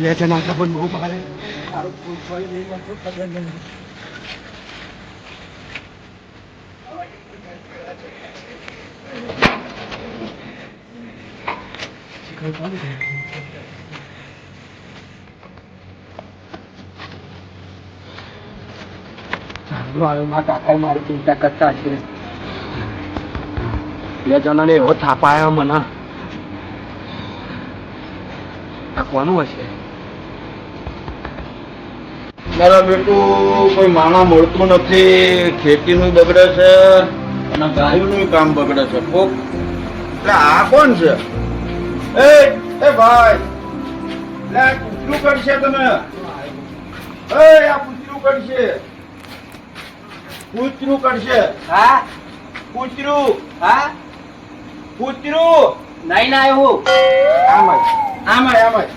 લે જણા ખબર બહુ મારે તારું પૂછવાય નહીં મને તો ખબર નહીં મારા કાકા મારી ચિંતા કરતા છે બે જણાને એવો થાપ આવ્યો મને આ કોનું હશે મારા બેટું કોઈ માણા મળતું નથી, ખેતીનું બગડે છે અને ગાયોનું કામ બગડે છે કોક. એટલે આ કોણ છે? એ ભાઈ, એટલે આ પૂછરું કરશે તમે? આ પૂછરું કરશે, પૂછરું કરશે. હા પૂછરું, હા પૂછરું નહીં ના આવ્યું આમાય આમાય આમાય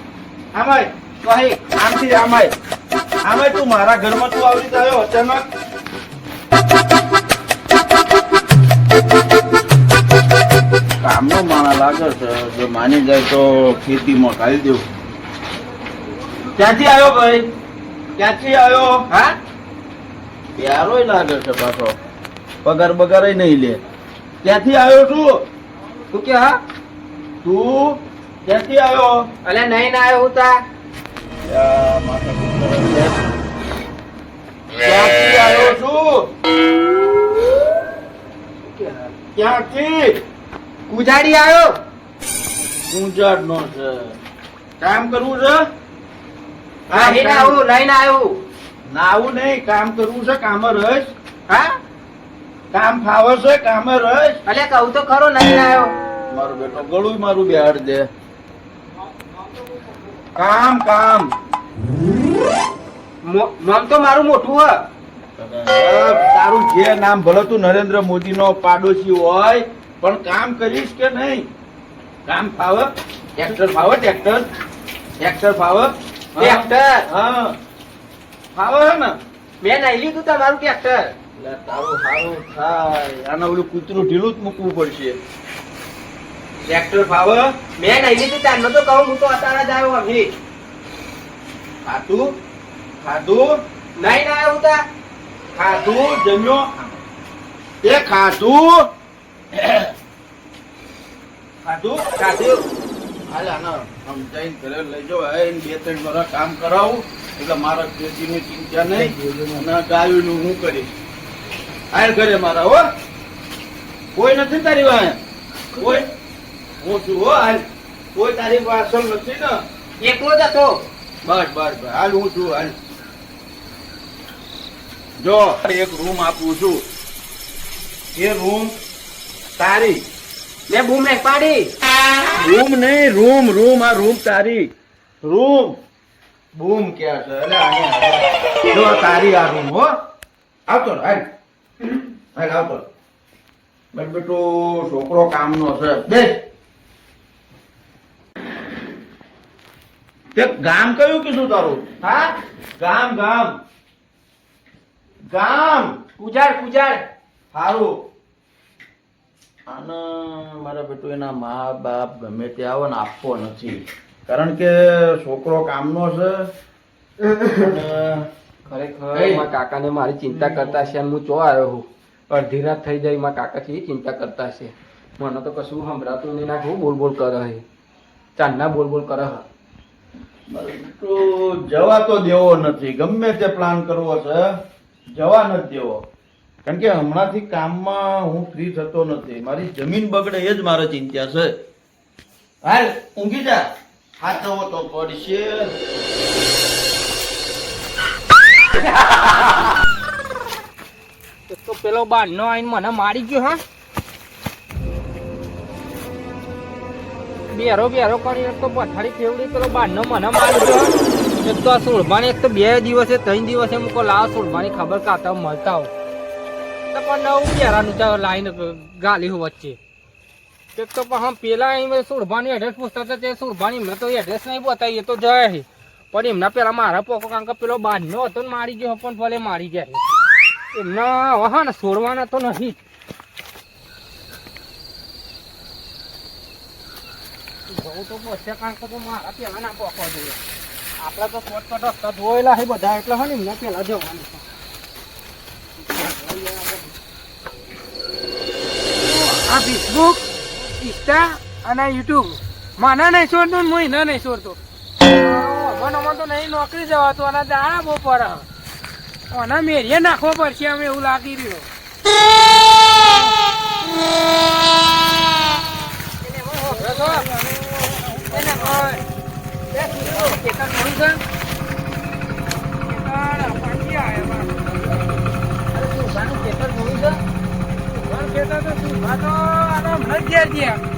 આમાય કહી આમથી આમાય આમાય. તું મારા ઘરમાં તું આવી રીતે આવ્યો અચાનક? કામનો માણા લાગે છે, જો માની જાય તો ખેતીમાં કાઢી દેવું. ક્યાંથી આવ્યો ભાઈ? ક્યાંથી આવ્યો? હા પ્યારોય લાગે છે પાછો, પગાર બગાર નહીં લે. ક્યાંથી આવ્યો તું? તું કે હા તું ક્યાંથી આવ્યો? અલે નહીં ના આવ્યો તા ક્યાંથી આવ્યો છું? ક્યાંથી? કુજાડી આવ્યો ઊંઝાડ નો છે. કામ કરવું છે? નહીં ના આવું નહીં ના આવ્યું ના આવું નહીં, કામ કરવું છે. કામ રહીશ? હા કામ ફાવે છે? કામ રહીશ? અલે કહું તો ખરો નહીં ના આવ્યો મારો બેટો ગળું મારું બેહાડ દે. કામ કામ નામ તો મારું મોટું હ તારું જે નામ ભલે તું નરેન્દ્ર મોદી નો પાડોશી હોય પણ કામ કરીશ કે નહીં? કામ ફાવે? ટ્રેક્ટર ફાવે? ટ્રેક્ટર ટ્રેક્ટર ફાવે? ટ્રેક્ટર હા ફાવે હે ને? મેં નહીં લીધું તમારું ટ્રેક્ટર એટલે તારું સારું થાય. આને ઓલું કૂતરું ઢીલું જ મૂકવું પડશે. ટ્રેક્ટર ફાવે? મેં નહીં લીધું તારનો તો કહું હું તો અત્યારે જ આવ્યો અહીં ખાધું? ખાધું? નહીં ના આવ્યું તા ખાધું? જમ્યો? તે ખાધું? ખાધું? ખાધું હાલ આને સમજાઈને ઘરે લઈ જાઓ. એને 2-3 વર્ષ કામ કરાવું એટલે મારા ખેતીની ચિંતા નહીં અને ગાયોનું હું કરીશ. હાલ ઘરે મારા હો, કોઈ નથી તારી પાસે? કોઈ? હું છું હો. હાલ કોઈ તારી પાસે નથી ને? એકલો જ હતો બસ બસ બસ હાલ હું છું. હાલ જો એક રૂમ આપું છું, એ રૂમ તારી. મેં બૂમ નહીં પાડી રૂમ નહીં, રૂમ રૂમ. આ રૂમ તારી. રૂમ બૂમ ક્યાં છે? એટલે આને જો તારી આ રૂમ હો. આવતો રહે, હાલ હાલ આવતો. બસ બેટો છોકરો કામનો છે. બેસ. તે ગામ કયું કીધું તારું? હા ગામ ગામ ગામ કુજાડ કુજાડ સારું. આને મારા બેટું એના મા બાપ ગમે તે આવો ને આપવો નથી, કારણ કે છોકરો કામનો છે. ખરેખર મારા કાકાને મારી ચિંતા કરતા છે. હું ચો આવ્યો હું અડધી રાત થઈ જાય. મારા કાકા છે ચિંતા કરતા છે. મને તો કશું સંભળાતું નહીં. ના હું બોલ બોલ કરે હે ચાંદના બોલ બોલ કરે હ તો જવા તો દેવો નથી. ગમે તે પ્લાન કરવો છે જવા નથી દેવો, કારણ કે હમણાંથી કામમાં હું ફ્રી થતો નથી. મારી જમીન બગડે એ જ મારે ચિંતા છે. હાલ ઊંઘી જા. હાથવો તો પડશે. તો પેલો બારનો આઈને મને મારી ગયો. હા બેરો બેરો કરી એક તો પથારી ફેવડી પેલો બારનો મને મારી ગયો. એક તો આ સોળભાની એક તો 2 દિવસે 3 દિવસે મૂકો લાવ સોળભાની ખબર કાતા મળતા હોઉં તો પણ નવું બેરાનું ચાલો લાઈન ગાલી હું વચ્ચે. એક તો પણ પેલા અહીં સોળભાની એડ્રેસ પૂછતા હતા તે સોળભાની એમને તો એડ્રેસ નહીં બતાવી. એ તો જાય પણ એમના પેલા મારા પોકો કારણ કે પેલો બારનો હતો ને મારી ગયો પણ ભલે મારી ગયા એમના હવે હા ને છોડવાના તો નથી. જવું તો પડશે કારણ કે મારા પેલા ના પોકો જોઈએ. આપડા તો શોર્ટકટ રસ્તા જોયેલા છે બધા એટલે હે ને એમને પેલા જવાનું છે. આ ફેસબુક ઇન્સ્ટા અને યુટ્યુબ મને નહીં છોડતું ને હું એને નહીં છોડતો. મને તો નહીં નોકરી જવાતું અને દાણા બહુ પડે અને મેરીએ નાખવો પડશે અમે એવું લાગી રહ્યું.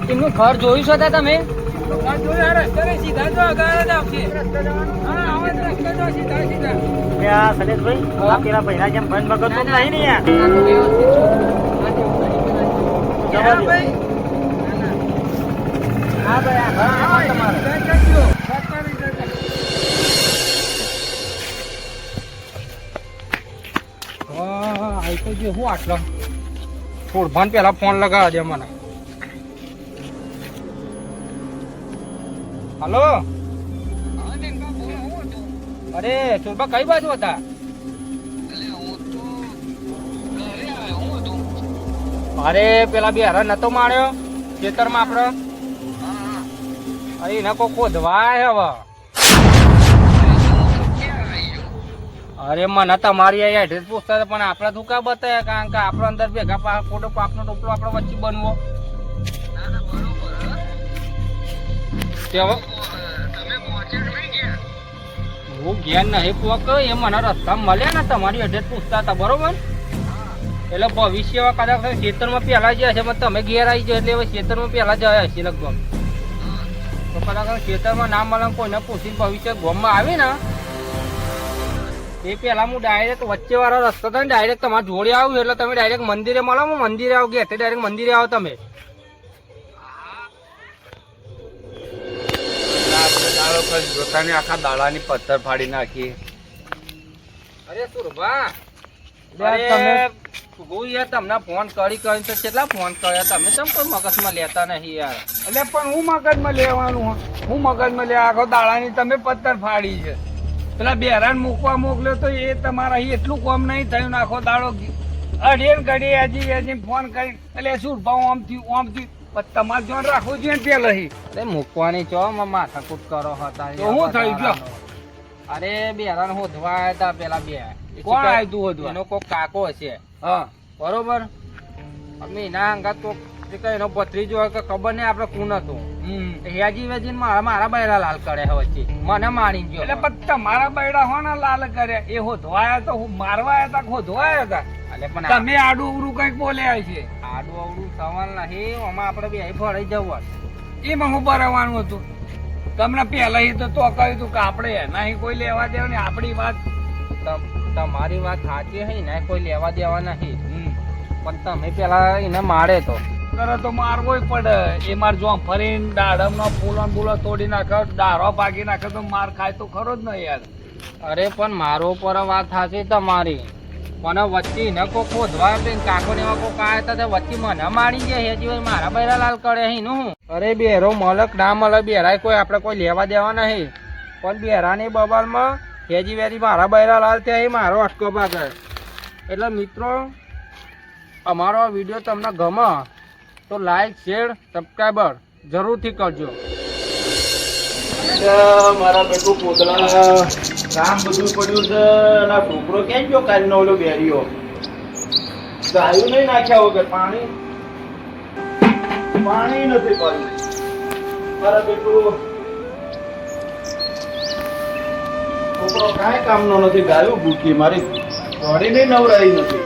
એમનું ઘર જોયું છો તમે? પેલા ભાઈના જેમ બંધ મગજ તો નહીં ને યાર. હું આટલો ફોડભાન પેલા ફોન લગાવવા દે મને. હલો, અરે સુરભા કઈ બાજુ હતા? અરે પેલા બે હરણ નતો માર્યો ખેતરમાં આપડે? અરે એને કોઈ ખોદવાય હવે. અરે મને તમારી આ એડ્રેસ પૂછતા હતા પણ આપડે તું કા બતાવ્યા? કારણ કે આપડે અંદર ભેગા ખોટો પાપનો ટોપલો આપડે વચ્ચે બનવો. હું ઘેર નહીં પોક એ મને રસ્તા મળ્યા ને તમારી એડ્રેસ પૂછતા હતા બરોબર. એટલે ભવિષ્ય કદાચ ખેતરમાં પહેલા જ હશે તમે ઘેર આવી જાય એટલે હવે ખેતરમાં પહેલા જ હશે લગભગ. તો કદાચ ખેતરમાં ના મળે કોઈને પૂછીને ભવિષ્ય ગોમમાં આવે ને એ પેલા હું ડાયરેક્ટ વચ્ચે વાળો રસ્તો થાય ને ડાયરેક્ટ તમારે જોડે આવું એટલે તમે ડાયરેક્ટ મંદિરે મળો. હું મંદિરે આવું ઘેર ડાયરેક્ટ મંદિરે આવો તમે. જોતાની આખા દાડાની પથ્થર ફાડી નાખી. અરે સુરભા, અરે હું યાર તમને ફોન કરી તો કેટલા ફોન કર્યા તમે કેમ કોઈ મગજમાં લેતા નહીં યાર? એટલે પણ હું મગજમાં લેવાનું હું મગજમાં લેવા આખો દાડાની તમે પથ્થર ફાડી છે. પેલા બેરાન મૂકવા મોકલ્યો તો એ તમારા એટલું કોમ નહીં થયું ને આખો દાડો અઢી ઘડી હજી ફોન કરી એટલે શું ભાવ આમ થયું તમારે જોન રાખવું જોઈએ પેલા મૂકવાની ચો માથાકૂટ કરો હતા. તો હું થઈ ગયો? અરે બેરાન હોધવા આવ્યા હતા પેલા બે. કોણ આવ્યું તું હોધવા? એનો કોઈ કાકો હશે. હા બરોબર. અમે એના અંગાત તો એનો ભત્રીજો હોય કે ખબર નહીં આપડે કોણ હતું. હેજી વેજી મારા બૈરા લાલ કરે વચ્ચે મને મારી ગયો. એટલે પણ તમારા બૈરા હોના લાલ કર્યા એ હોધવાયા તો મારવા હતા હોધવાયા હતા. એટલે પણ તમે આડું અવડું કઈક બોલ્યા છે. આડું અવડું સવાલ નહીં આમાં આપડે બે ભરાઈ જવું. એમાં હું ભરવાનું હતું તમને પેલા તો કહ્યું હતું કે આપડે નહીં કોઈ લેવા દેવા ને આપડી વાત. તમારી વાત સાચી હે ને કોઈ લેવા દેવા નહીં પણ તમે પેલા એને મારે તો તો મારવો પડે. એ માર જો ફરીને દાડમ નો ફૂલો બુલો તોડી નાખે દારો ભાગી નાખે તો માર ખાય તો ખરો જ ને યાર. અરે પણ મારો પર વાત સાચી તમારી પણ વચ્ચે એને કોઈ ખોદવા કાકો ને એવા કોઈ કાય હતા વચ્ચે મને મારી ગયા હેજી મારા બૈરા લાલ કરે એનું. અરે બેરો મલક ના મળે બેરાય કોઈ આપડે કોઈ લેવા દેવા નહીં પણ બેરાની બબાલમાં હેજી વેરી મારા બૈરા લાલ ત્યાં મારો અટકો ભાગે. એટલે મિત્રો અમારો વિડીયો તમને ગમે તો લાઈક શેર સબસ્ક્રાઈબર જરૂરથી કરજો. મારા બેટું પોતળા કામ બધું પડ્યું છે અને આ છોકરો કેમ ગયો કાલનો ઓલો બેરીઓ ગાયું નહીં નાખ્યા વગર પાણી નથી પાડ્યું. મારા બેટું છોકરો કાંઈ કામનો નથી. ગાયું ભૂખી મારી ઘોડી નહીં નવરાઈ નથી.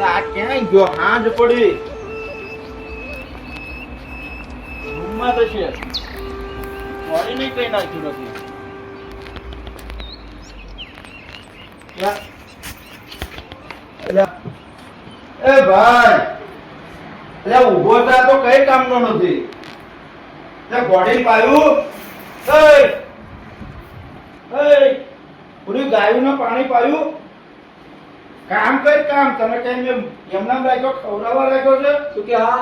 આ ક્યાંય ગયો? હાંજ પડી રૂમમાં તો છે ઘોડી નહીં કઈ નાખ્યું નથી. એ ભાઈ એટલે ઉભો થા તો કઈ કામનો નથી. ઘોડી પાયું પૂરી ગાયું ને પાણી પાયું કામ કઈ કામ તને કઈ મેં એમનામ રાખ્યો ખવડાવવા રાખ્યો છે? શું કે હા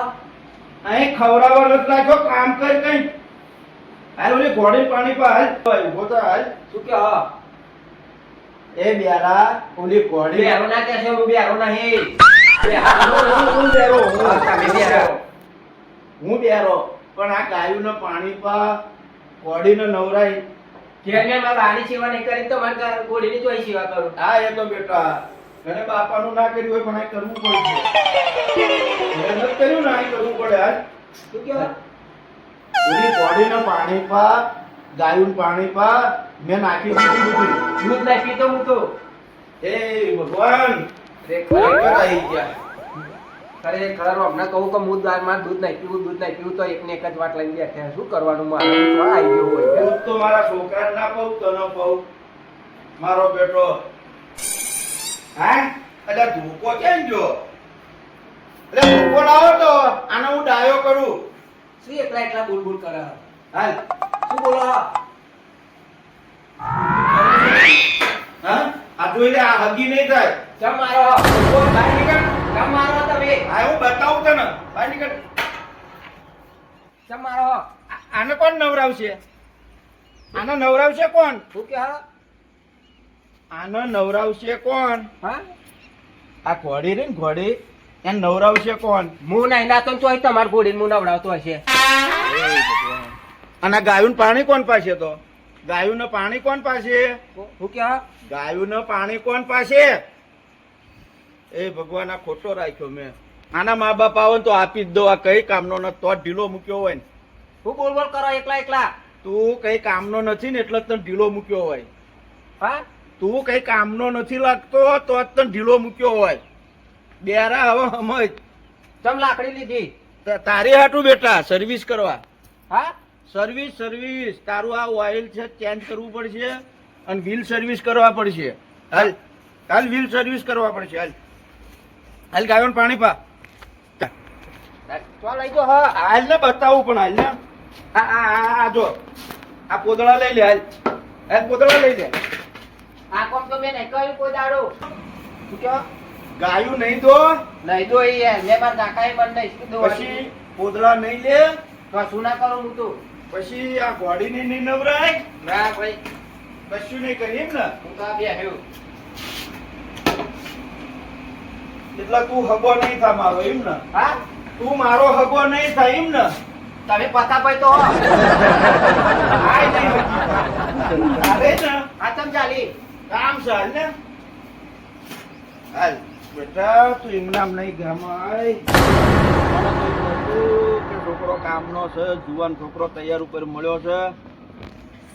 અહીં ખવડાવવા નથી લાગ્યો કામ કર કઈ હાલ ઓલી ઘોડી પાણી પર હાલ ઉભો તો હાલ શું કે હા એ બેરા ઓલી ઘોડી બેરો ના કે છે હું બેરો નહીં હું બેરો હા, તમે બેરો. હું બેરો પણ આ ગાયુંને પાણી પા ઘોડીને નવરાઈ ઘેર ને મારા બાની સેવા નહીં કરી તો મારે ઘોડીની જોઈ સેવા કરું હા એ તો બેટા ઘરે બાપાનું ના કર્યું હોય પણ આ કરવું પડશે ઘરે નથી કર્યું ને આ કરવું પડે હાલ શું કે ઓલી ઘોડીને પાણી પા ગાયુંને પાણી પા મેં નાખી દીધું બધું દૂધ નહીં પીતો હું તો એ ભગવાન ખરેખર આવી ગયા ખરેખર હમણાં કહું કે હું મારે દૂધ નહીં પીવું તો એકને એક જ વાત લઈને બેઠા શું કરવાનું મારે શું આવી ગયું હોય દૂધ તો મારા છોકરાને ના પાઉં તને પાઉં મારો બેટો હા એટલે ધોકો કેમ જો એટલે ધોકો લાવો તો આને હું ડાયો કરું શું એકલા એકલા બોલ બોલ કરે હાલ શું બોલો હા આ જોઈ લે આ હગી નહીં થાય ચમ મારો બહાર નીકળ ચમ મારો તમે આ હું બતાવું તને બહાર નીકળ ચમ મારો આને કોણ નવરાવશે આને નવરાવશે કોણ શું કે હા આને નવરાવશે કોણ હા આ ઘોડી રે ને ઘોડી એને નવરાવશે કોણ હું નહીં નાતો ને તોય તમારે ઘોડીને હું નવડાવતો હશે અને ગાયું પાણી કોણ પાસે તો ગાયું પાણી કોણ પાસે શું કે હા ગાયું પાણી કોણ પાસે એ ભગવાન આ ખોટો રાખ્યો મેં આના મા બાપ આવે ને તો આપી જ દો આ કઈ કામનો ન તો જ ઢીલો મૂક્યો હોય ને હું બોલ બોલ કરો એકલા એકલા તું કઈ કામનો નથી ને એટલે જ તને ઢીલો મૂક્યો હોય હા તું કઈ કામનો નથી લાગતો તો જ તને ઢીલો મૂક્યો હોય બેરા હવે સમજ ચમ લાકડી લીધી તારી હાટું બેટા સર્વિસ કરવા હા સર્વિસ તારું આ ઓઇલ છે ચેન્જ કરવું પડશે અને વ્હીલ સર્વિસ કરવા પડશે હાલ હાલ વ્હીલ સર્વિસ કરવા પડશે હાલ હાલ ગાયોને પાણી પા ચો લઈ જો હા હાલ ને બતાવું પણ હાલ ને આ જો આ પોદળા લઈ લે હાલ હાલ પોદળા લઈ લે આ કોમ તો મેં નહીં કર્યું કોઈ દાડો શું કે ગાયું નહીં દો નહીં દો યાર મેં મારા કાકાએ મને નહીં કીધું પછી પોદળા નહીં લે તો શું ના કરું હું તો પછી આ ઘોડીને નહીં નવરાય ના ભાઈ કશું નહીં કરી એમ ને હું તો આ બેહ્યો એટલે તું હગો નહીં થા મારો એમ ને હા તું મારો હગો નહીં થાય એમ ને તમે પતા ભાઈ તો આય નહીં હગી અરે ને આ તમ ચાલી કામ છે હાલ ને હાલ બેટા તું એમનામ નહીં ગામાય કે છોકરો કામનો છે જુવાન છોકરો તૈયાર ઉપર મળ્યો છે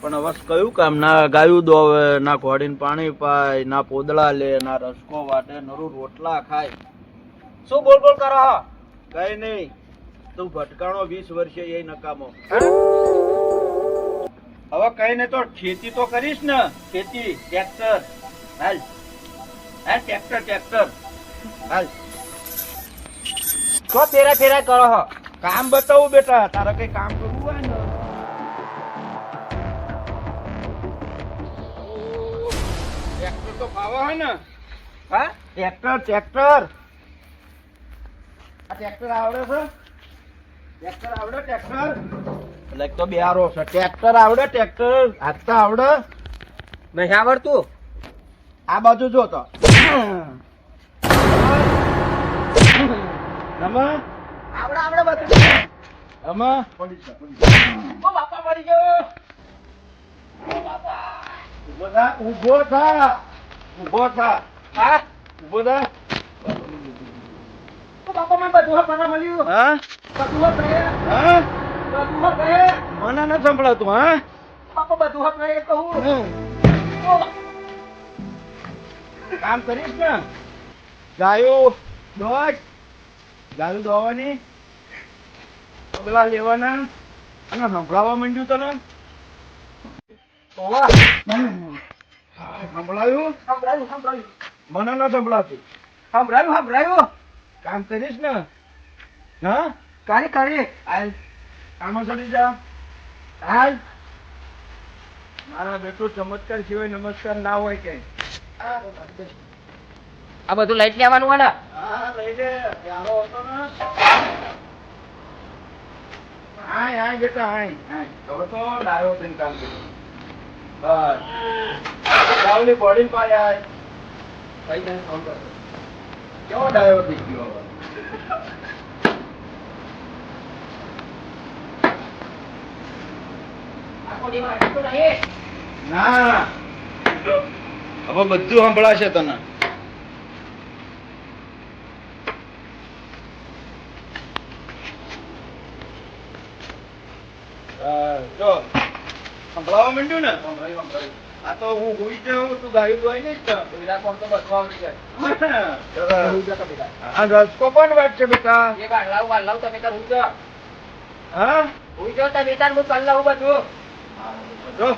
પણ હવે કયું કામ ના ગાયું દોવે ના ઘોડીને પાણી પાય ના પોદળા લે ના રસકો વાટે નરું રોટલા ખાય શું બોલ બોલ કરો હો કઈ નહીં તું ભટકાણો 20 વર્ષે એ નકામો હવે કઈ ને તો ખેતી તો કરીશ ને ખેતી ટ્રેક્ટર હાલ હા ટ્રેક્ટર હાલ તો ફેરા ફેરા કરો હો કામ બતાવું બેટા તારે કઈ કામ કરવું હોય ને ટ્રેક્ટર તો ફાવે હોય ને હા ટ્રેક્ટર આ ટ્રેક્ટર આવડે છે ટ્રેક્ટર એટલે એક તો બિહારો છે ટ્રેક્ટર આવડે ટ્રેક્ટર હાથતા આવડે નહીં આવડતું આ બાજુ જો તો આમાં આવડે બધું આમાં ઓ બાપા મરી ગયો ઊભો થા હા ઊભો થા ઓ બાપા મને બધું પતા મળ્યું હા બધું કહે હા બધું કહે મને ન સંભળાતું હા બાપા બધું કહે કહું ઓ કામ કરીશ ને ગાયું દોવાની પેલા લેવાના અને સંભળાવવા માંડ્યું તને ઓવા સંભળાયું સંભળાયું મને ન સંભળાતું સંભળાયું કામ કરીશ ને હા કરી હાલ આમાં ચડી જા હાલ મારા બેટો ચમત્કાર સિવાય નમસ્કાર ના હોય કે આ બધું લાઈટ લેવાનું હોય ને હા લઈ લે પ્યારો હતો ને આય બેટા આય હવે તો ડાયો થઈને કામ કર્યું બસ રાવલી બોડી પાય આય કઈ તને ફોન કર કેવો ડાયો થઈ ગયો હવે? ના હવે બધું સંભળાશે તને જો સંભળાવા માંડ્યું ને આ તો હું હોઈ જાઉં તું ગાયું દોઈ નહીં જ આ રસ્કો પણ વાત છે બેટા હા જો